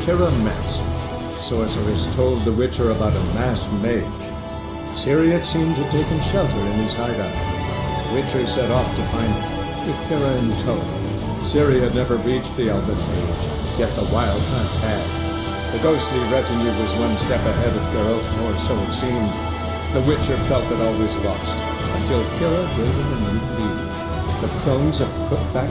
Kira Metz. Sorceress told the Witcher about a masked mage. Syriac seemed to have taken shelter in his hideout. The Witcher set off to find him, with Kira in tow. Ciri had never reached the Elven Age, yet the Wild Hunt had. The ghostly retinue was one step ahead of Geralt, or so it seemed. The Witcher felt that all was lost, until Kira gave him a new lead. The crones of Crookback.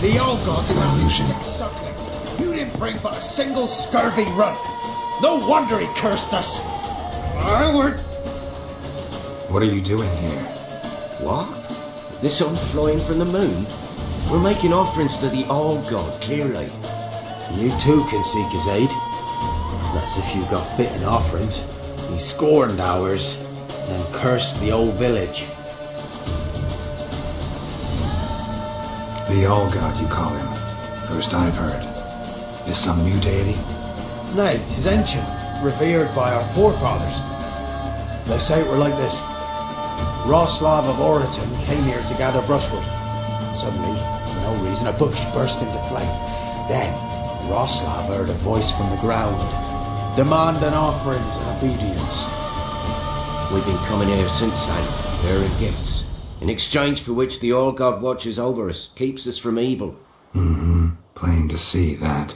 The old god demanded 6 sucklings. You didn't bring but a single scurvy run. No wonder he cursed us. Onward. What are you doing here? What? The sun flying from the moon? We're making offerings to the All God, clearly. You too can seek his aid. That's if you got fitting offerings. He scorned ours, then cursed the old village. The All-God, you call him. First I've heard. Is some new deity? Nay, 'tis ancient, revered by our forefathers. They say it were like this. Roslav of Oriton came here to gather brushwood. Suddenly, for no reason, a bush burst into flame. Then, Roslav heard a voice from the ground, demanding offerings and obedience. We've been coming here since then, bearing gifts, in exchange for which the All-God watches over us, keeps us from evil. Plain to see that.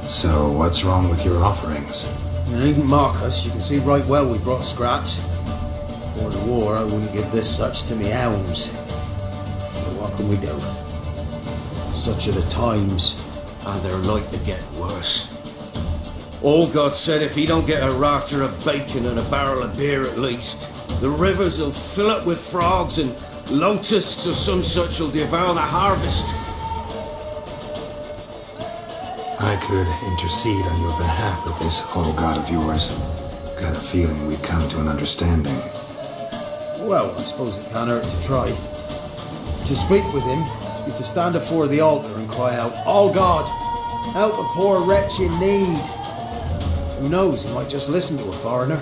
So, what's wrong with your offerings? You needn't mock us, you can see right well we brought scraps. Before the war, I wouldn't give this such to me hounds. But what can we do? Such are the times. And they're like to get worse. All-God said if he don't get a rafter of bacon and a barrel of beer at least, the rivers will fill up with frogs and locusts or some such will devour the harvest. I could intercede on your behalf with this All-God of yours. Got a feeling we'd come to an understanding. Well, I suppose it can't hurt to try. To speak with him, you've to stand before the altar and cry out, "All God, help a poor wretch in need." Who knows, he might just listen to a foreigner.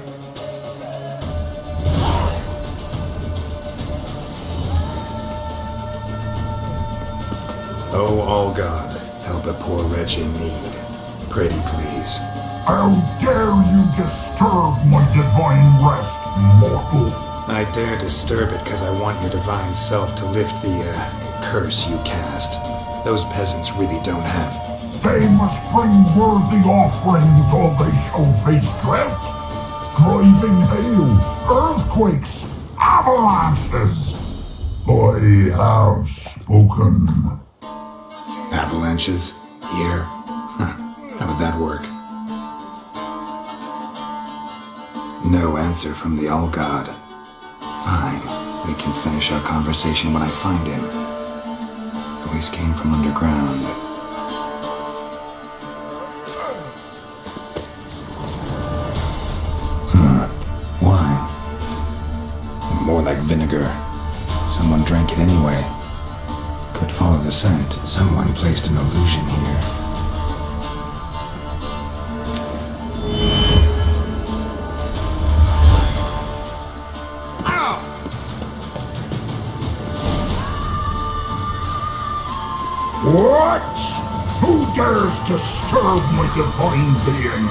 Oh, All-God, help a poor wretch in need. Pretty please. How dare you disturb my divine rest, mortal? I dare disturb it because I want your divine self to lift the, curse you cast. Those peasants really don't have. They must bring worthy offerings or they shall face drought, driving hail, earthquakes, avalanches. I have spoken. Avalanches? Here? How would that work? No answer from the All-God. Fine, we can finish our conversation when I find him. Voice came from underground. like vinegar. Someone drank it anyway. Could follow the scent. Someone placed an illusion here. What? Who dares disturb my divine being?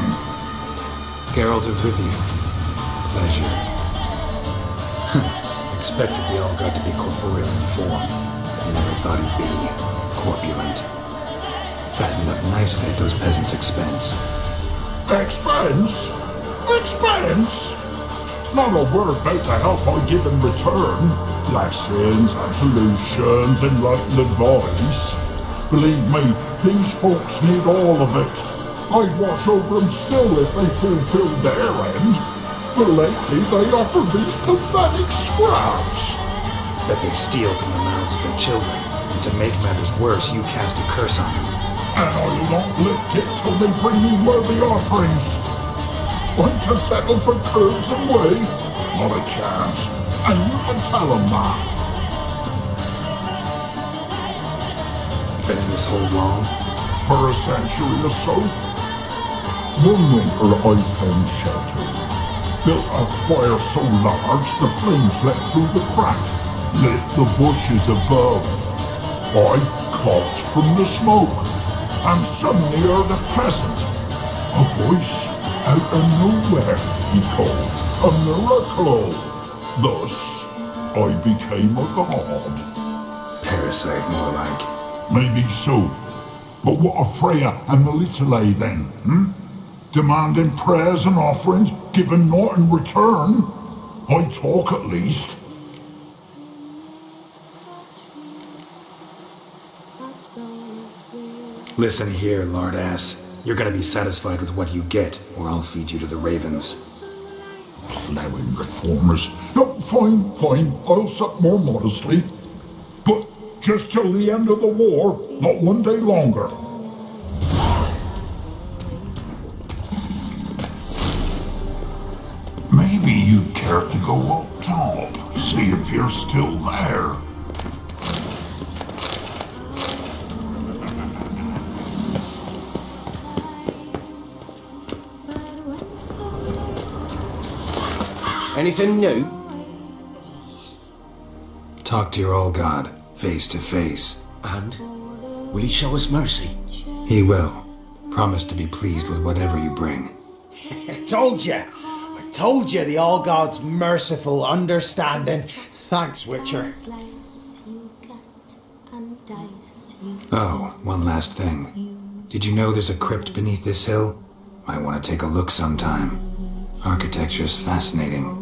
Geralt of Rivia. Pleasure. Expected the All-God to be corporeal in form, but never thought he'd be corpulent. Fattened up nicely at those peasants' expense. Expense? Expense? Not a word about the help I give in return. Lessons, absolutions, enlightened advice. Believe me, these folks need all of it. I'd watch over them still if they fulfilled their end. But lately they offer these pathetic scraps. That they steal from the mouths of their children, and to make matters worse, you cast a curse on them. And I'll not lift it till they bring me worthy offerings. I'm to settle for curbs and whey? Not a chance. And you can tell them that. Been in this hole long? For a century or so. One winter I found shelter. Built a fire so large the flames leapt through the crack, lit the bushes above. I coughed from the smoke, and suddenly heard a peasant. A voice out of nowhere, he called. A miracle. Thus, I became a god. Parasite, more like. Maybe so. But what of Freya and Melitele then, Demanding prayers and offerings, giving naught in return? I talk at least. Listen here, lard ass. You're gonna be satisfied with what you get, or I'll feed you to the ravens. Plowing reformers. No, fine, I'll sup more modestly. But just till the end of the war, not one day longer. Maybe you'd care to go up top, see if you're still there. Anything new? Talk to your All-God, face to face. And? Will he show us mercy? He will. Promise to be pleased with whatever you bring. I told you the All-God's merciful, understanding. Thanks, Witcher. Oh, one last thing. Did you know there's a crypt beneath this hill? Might want to take a look sometime. Architecture's fascinating.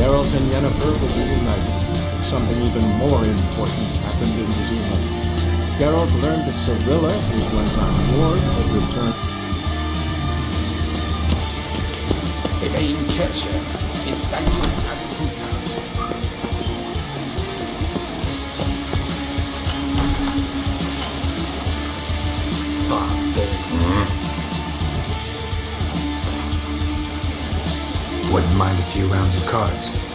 Geralt and Yennefer will be united, but something even more important happened in New Zealand. Geralt learned that Cirilla, his one-time ward, had returned. Evain Kircher is Dagmar Agriculta. Wouldn't mind a few rounds of cards.